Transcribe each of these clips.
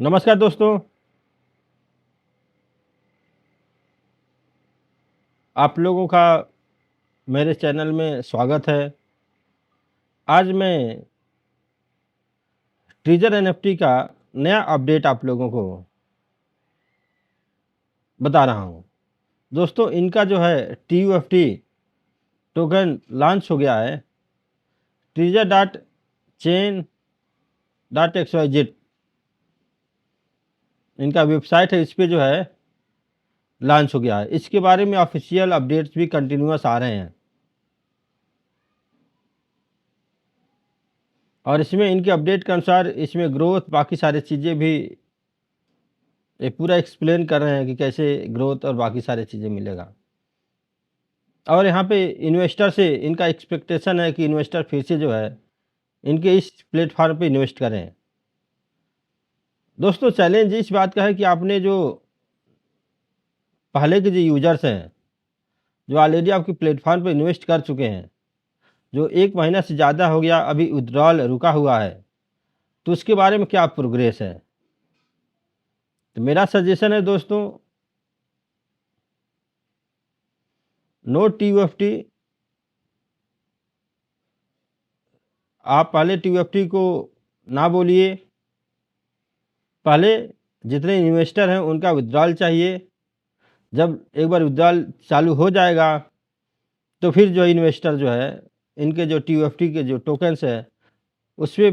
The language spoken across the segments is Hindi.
नमस्कार दोस्तों, आप लोगों का मेरे चैनल में स्वागत है। आज मैं ट्रिजर एनएफटी का नया अपडेट आप लोगों को बता रहा हूँ। दोस्तों, इनका जो है टीयूएफटी टोकन लॉन्च हो गया है। ट्रिजर डॉट चेन डॉट XYZ इनका वेबसाइट है, इस पे जो है लॉन्च हो गया है। इसके बारे में ऑफिशियल अपडेट्स भी कंटिन्यूअस आ रहे हैं और इसमें इनके अपडेट के अनुसार इसमें ग्रोथ बाकी सारी चीज़ें भी ये पूरा एक्सप्लेन कर रहे हैं कि कैसे ग्रोथ और बाकी सारी चीज़ें मिलेगा। और यहाँ पे इन्वेस्टर से इनका एक्सपेक्टेशन है कि इन्वेस्टर फिर से जो है इनके इस प्लेटफॉर्म पे इन्वेस्ट करें। दोस्तों, चैलेंज इस बात का है कि आपने जो पहले के जो यूजर्स हैं, जो ऑलरेडी आपके प्लेटफॉर्म पे इन्वेस्ट कर चुके हैं, जो 1 महीना से ज़्यादा हो गया अभी विथड्रॉल रुका हुआ है, तो उसके बारे में क्या प्रोग्रेस है? तो मेरा सजेशन है दोस्तों, नो टीयूएफटी। आप पहले टीयूएफटी को ना बोलिए। पहले जितने इन्वेस्टर हैं उनका विथड्रॉल चाहिए। जब एक बार विथड्रॉल चालू हो जाएगा तो फिर जो इन्वेस्टर जो है इनके जो टीयूएफटी के जो टोकन्स है उस पे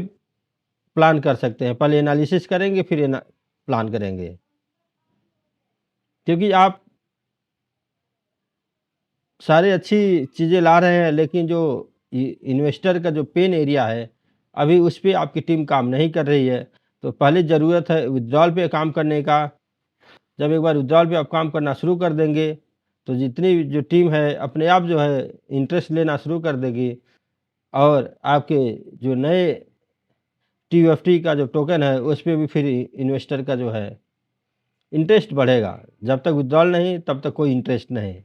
प्लान कर सकते हैं। पहले एनालिसिस करेंगे फिर प्लान करेंगे, क्योंकि आप सारे अच्छी चीज़ें ला रहे हैं लेकिन जो इन्वेस्टर का जो पेन एरिया है अभी उस पे आपकी टीम काम नहीं कर रही है। तो पहले ज़रूरत है विथड्रॉल पे काम करने का। जब एक बार विथड्रॉल पे आप काम करना शुरू कर देंगे तो जितनी जो टीम है अपने आप जो है इंटरेस्ट लेना शुरू कर देगी और आपके जो नए टीयूएफटी का जो टोकन है उस पे भी फिर इन्वेस्टर का जो है इंटरेस्ट बढ़ेगा। जब तक विथड्रॉल नहीं तब तक कोई इंटरेस्ट नहीं।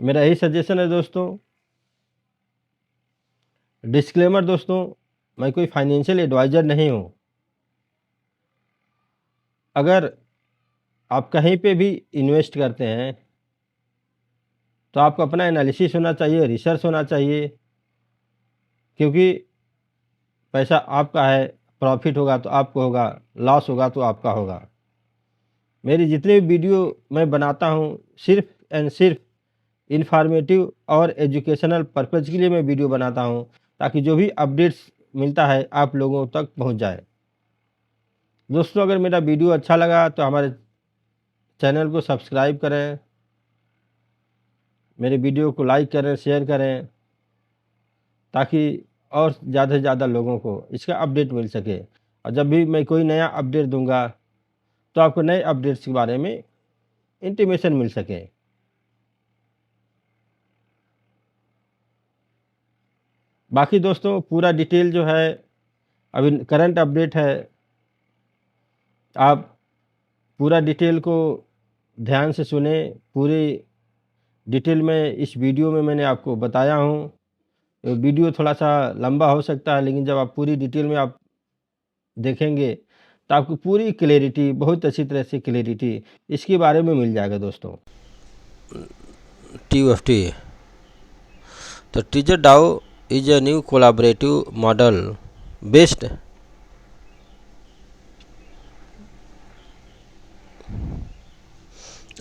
मेरा यही सजेशन है दोस्तों। डिस्क्लेमर दोस्तों, मैं कोई फाइनेंशियल एडवाइज़र नहीं हूँ। अगर आप कहीं पे भी इन्वेस्ट करते हैं तो आपको अपना एनालिसिस होना चाहिए, रिसर्च होना चाहिए, क्योंकि पैसा आपका है। प्रॉफ़िट होगा तो आपको होगा, लॉस होगा तो आपका होगा। मेरी जितनी भी वीडियो मैं बनाता हूँ सिर्फ़ एंड सिर्फ़ इन्फॉर्मेटिव और एजुकेशनल पर्पज़ के लिए मैं वीडियो बनाता हूँ, ताकि जो भी अपडेट्स मिलता है आप लोगों तक पहुँच जाए। दोस्तों, अगर मेरा वीडियो अच्छा लगा तो हमारे चैनल को सब्सक्राइब करें, मेरे वीडियो को लाइक करें, शेयर करें, ताकि और ज़्यादा से ज़्यादा लोगों को इसका अपडेट मिल सके। और जब भी मैं कोई नया अपडेट दूँगा तो आपको नए अपडेट्स के बारे में इंटीमेशन मिल सके। बाकी दोस्तों, पूरा डिटेल जो है अभी करंट अपडेट है। आप पूरा डिटेल को ध्यान से सुने। पूरी डिटेल में इस वीडियो में मैंने आपको बताया हूँ। वीडियो थोड़ा-सा लंबा हो सकता है, लेकिन जब आप पूरी डिटेल में आप देखेंगे तो आपको पूरी क्लैरिटी, बहुत अच्छी तरह से क्लैरिटी इसके बारे में मिल जाएगा दोस्तों। TUFT. The Teacher DAO is a new collaborative model based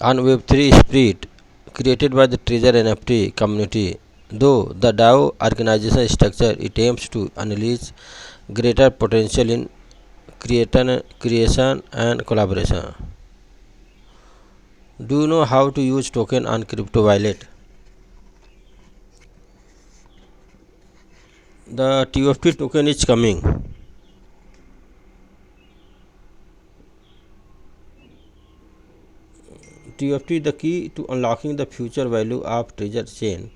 on Web3 Spirit created by the Treasure NFT community. Though the DAO organization structure it aims to unleash greater potential in creation and collaboration. Do you know how to use token on crypto wallet? The TUFT token is coming. TUFT the key to unlocking the future value of Treasure Chain.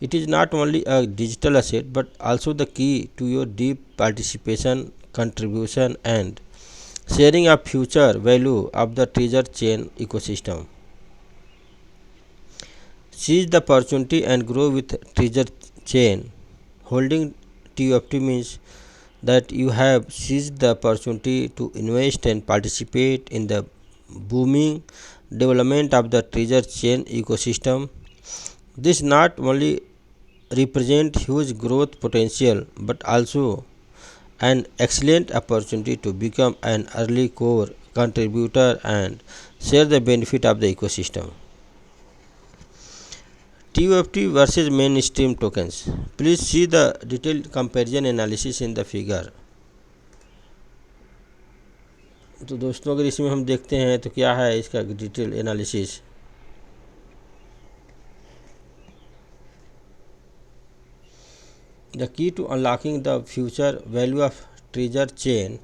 It is not only a digital asset but also the key to your deep participation, contribution, and sharing of future value of the Treasure Chain ecosystem. Seize the opportunity and grow with Treasure Chain. Holding TUFT means that you have seized the opportunity to invest and participate in the booming development of the treasure chain ecosystem. This not only represent huge growth potential but also an excellent opportunity to become an early core contributor and share the benefit of the ecosystem. TUFT versus mainstream tokens. Please see the detailed comparison analysis in the figure. तो दोस्तों अगर इसमें हम देखते हैं तो क्या है इसका detail analysis. The key to unlocking the future value of treasure chain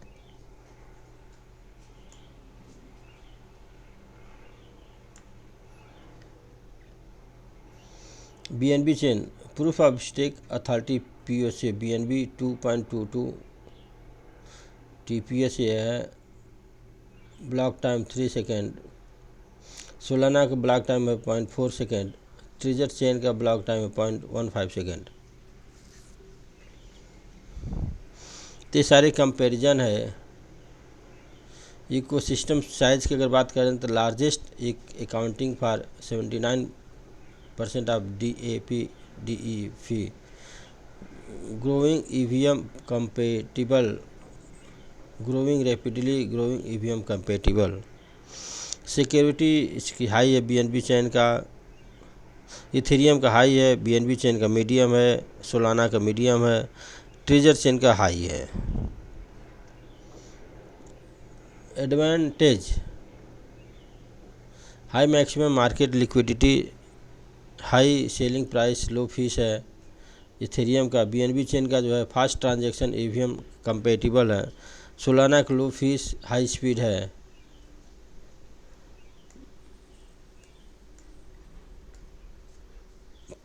BNB chain proof of stake authority POC BNB 2.22 TPS ये है, ब्लॉक टाइम 3 सेकेंड, सोलाना का ब्लॉक टाइम है 0.4 सेकेंड, ट्रेजर चेन का ब्लॉक टाइम है 0.15 सेकेंड। तो ये सारे कंपैरिजन है। इकोसिस्टम साइज की अगर बात करें तो लार्जेस्ट एक accounting for 79% of DAP/DEF, growing EVM compatible, growing rapidly, growing EVM compatible. Security इसकी हाई है, BNB चेन का, इथेरियम का हाई है, BNB चेन का मीडियम है, सोलाना का मीडियम है, ट्रेजर चेन का हाई है। Advantage high maximum market liquidity, high selling price, low fees है इथेरियम का। BNB चेन का जो है फास्ट ट्रांजैक्शन, EVM कंपेटिबल है। सोलाना का लो फीस, हाई स्पीड है।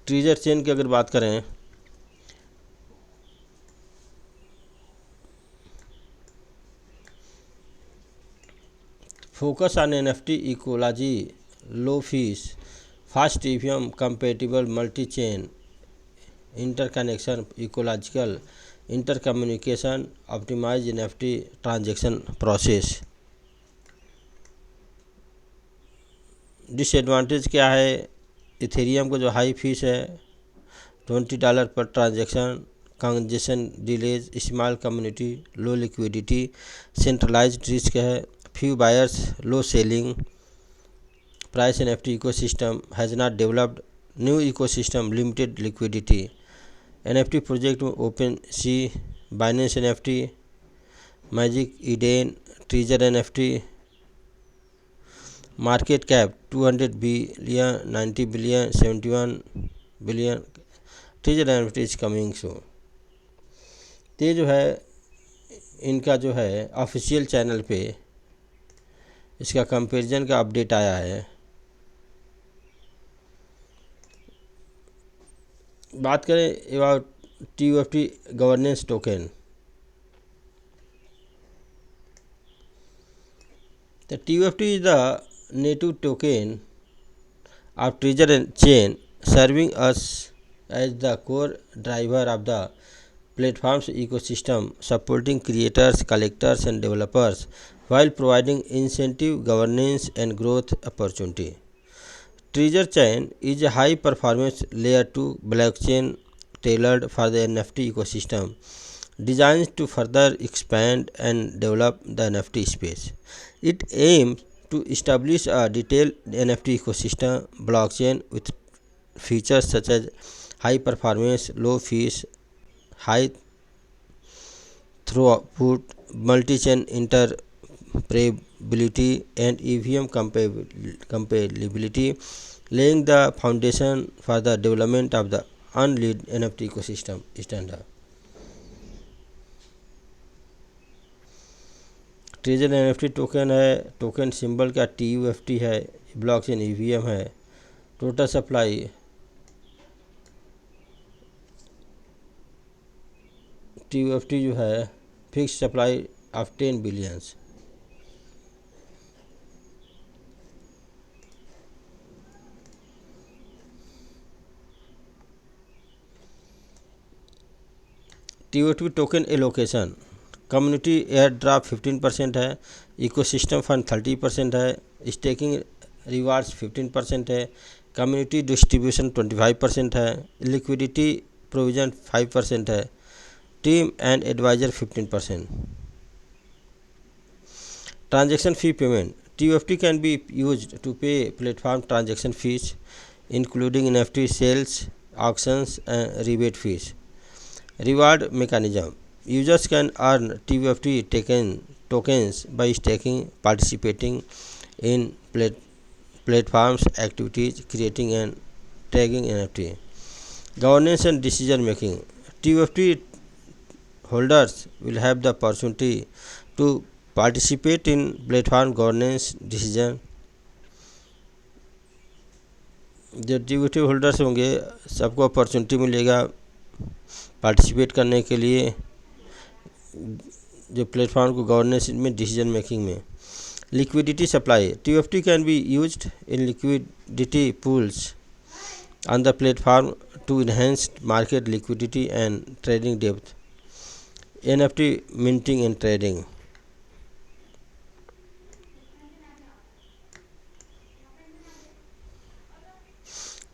ट्रेजर चेन की अगर बात करें focus on NFT ecology, low fees, fast EVM compatible, multi chain, interconnection, ecological intercommunication, optimize NFT transaction process. Disadvantage क्या है? इथेरियम को जो हाई फीस है $20 per transaction, congestion delays, small community, low liquidity, centralized risk है, few buyers, low selling price. NFT ecosystem has not developed new ecosystem, limited liquidity. NFT project में OpenSea, Binance NFT, Magic Eden, Treasure NFT। Market cap 200 billion, 90 billion, 71 billion. Treasure NFT is coming so. ये जो है इनका जो है ऑफिशियल चैनल पे इसका कंपैरिजन का अपडेट आया है। बात करें अबाउट TUFT गवर्नेंस टोकन, तो TUFT is the native token of treasure chain, serving us as the core driver of the platform's ecosystem, supporting creators, collectors, and developers while providing incentive, governance, and growth opportunity. Treasure chain is a high-performance layer 2 blockchain tailored for the NFT ecosystem, designed to further expand and develop the NFT space. It aims to establish a detailed NFT ecosystem blockchain with features such as high performance, low fees, high throughput, multi-chain interoperability, and EVM compatibility, laying the foundation for the development of the unleashed NFT ecosystem standard. Treasure NFT token है, टोकन सिंबल का TUFT है, ब्लॉकचेन EVM है। टोटल सप्लाई TUFT जो है fix supply of 10 billions. TUFT token allocation community air draft 15% है, इकोसिस्टम फंड 30% है, स्टेकिंग रिवार्ड्स 15% है, कम्युनिटी डिस्ट्रीब्यूशन 25% है, लिक्विडिटी प्रोविजन 5% है, team and advisor 15%. Transaction fee payment. TUFT can be used to pay platform transaction fees, including NFT sales, auctions, and rebate fees. Reward mechanism. Users can earn TUFT tokens by staking, participating in platforms activities, creating and tagging NFT. Governance and decision making. TUFT holders will have the opportunity to participate in platform governance decision. जो टीयूटी होल्डर्स होंगे सबको अपॉर्चुनिटी मिलेगा पार्टिसिपेट करने के लिए जो प्लेटफॉर्म को गवर्नेंस में डिसीजन मेकिंग में. Liquidity supply. TUFT can be used in liquidity pools on the platform to enhance market liquidity and trading depth. NFT minting and trading.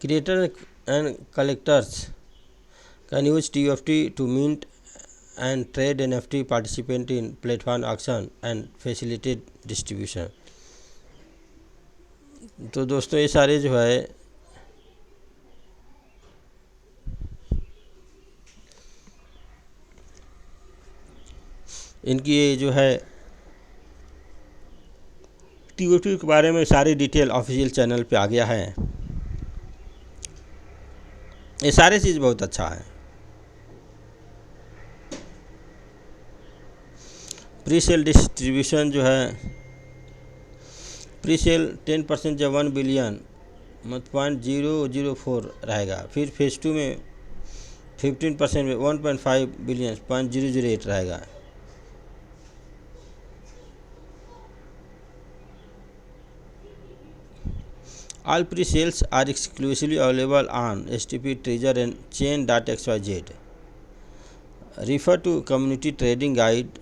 Creators and collectors can use TUFT to mint and trade NFT, participate in platform auction and facilitate distribution. तो दोस्तों ये सारे जो है इनकी ये जो है TUFT के बारे में सारी डिटेल ऑफिशियल चैनल पे आ गया है. ये सारे चीज़ बहुत अच्छा है. प्री सेल डिस्ट्रीब्यूशन जो है प्री सेल 10% जब 1 बिलियन मतलब 0.004 रहेगा. फिर फेज 2 में 15% में 1.5 बिलियन 0.008 रहेगा. All pre-sales are exclusively available on STP Treasure and Chain.xyz. Refer to Community Trading Guide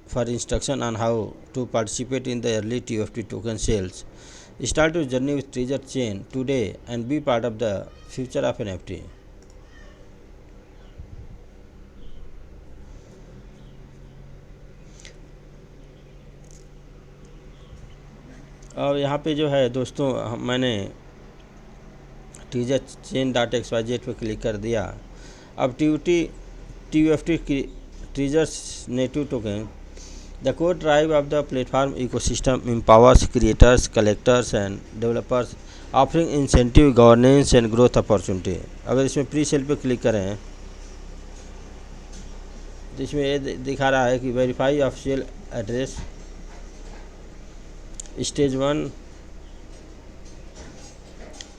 for instruction on how to participate in the early TUFT token sales. Start your journey with Treasure Chain today and be part of the future of NFT. और यहाँ पे जो है दोस्तों मैंने ट्रेजर चेन.xyz पे क्लिक कर दिया. अब TUFT treasure's native token. The core drive of the platform ecosystem empowers creators, collectors and developers, offering incentive, governance and growth opportunity. अगर इसमें प्री सेल पे क्लिक करें तो इसमें ये दिखा रहा है कि verify official address. Stage 1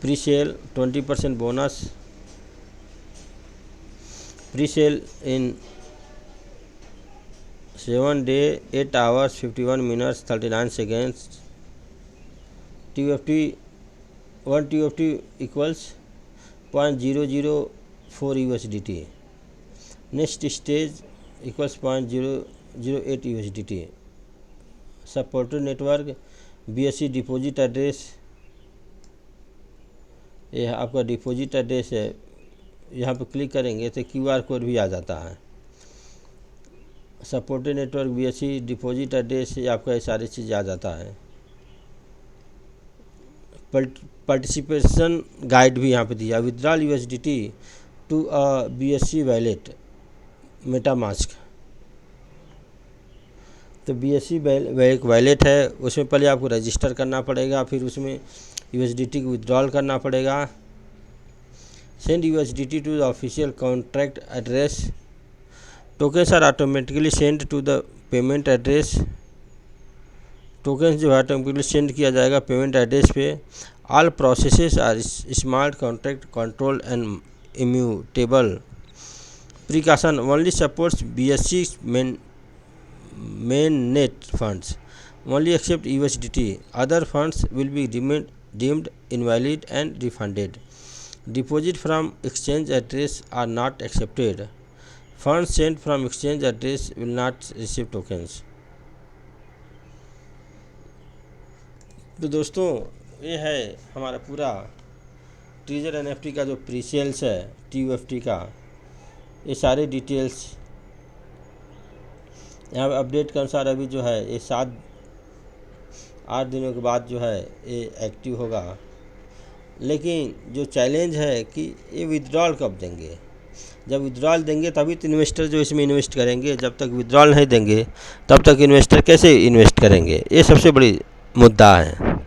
pre sale 20% bonus. Pre sale in 7 days 8 hours 51 minutes 39 seconds. TUFT 1 TUFT equals 0.004 USDT. Next stage equals 0.008 USDT. Supported network BSC deposit address. ये आपका डिपॉजिट एड्रेस है. यहाँ पर क्लिक करेंगे तो QR कोड भी आ जाता है. Supported network BSC deposit address ये आपका ये सारी चीज़ आ जाता है. पार्टिसिपेशन गाइड भी यहाँ पे दिया. Withdrawal USDT to BSC wallet MetaMask. तो BSC एक वैलेट है, उसमें पहले आपको रजिस्टर करना पड़ेगा, फिर उसमें USDT को विथड्रॉल करना पड़ेगा. Send USDT to the official contract address. Tokens are automatically send to the payment address. Tokens जो है ऑटोमेटिकली सेंड किया जाएगा पेमेंट एड्रेस पे. All processes are smart contract control and immutable. Precaution only supports BSC mainnet funds. Only accept USDT. Other funds will be deemed invalid and refunded. Deposit from exchange address are not accepted. Fund Saint from exchange address will not receive tokens. तो दोस्तों ये है हमारा पूरा ट्रेजर एनएफटी का जो प्री सेल्स है TUFT का, ये सारे डिटेल्स यहाँ पे अपडेट के अनुसार अभी जो है ये 7-8 दिनों के बाद जो है ये एक्टिव होगा। लेकिन जो चैलेंज है कि ये विड्रॉल कब देंगे, जब विड्रॉल देंगे तभी तो इन्वेस्टर जो इसमें इन्वेस्ट करेंगे, जब तक विड्रॉल नहीं देंगे तब तक इन्वेस्टर कैसे इन्वेस्ट करेंगे, ये सबसे बड़ी मुद्दा है।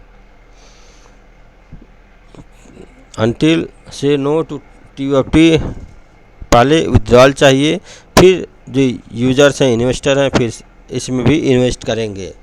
अनटिल से नो टू TUFT, पहले विड्रॉल चाहिए, फिर जो यूजर्स हैं इन्वेस्टर हैं फिर इसमें भी इन्वेस्ट करेंगे।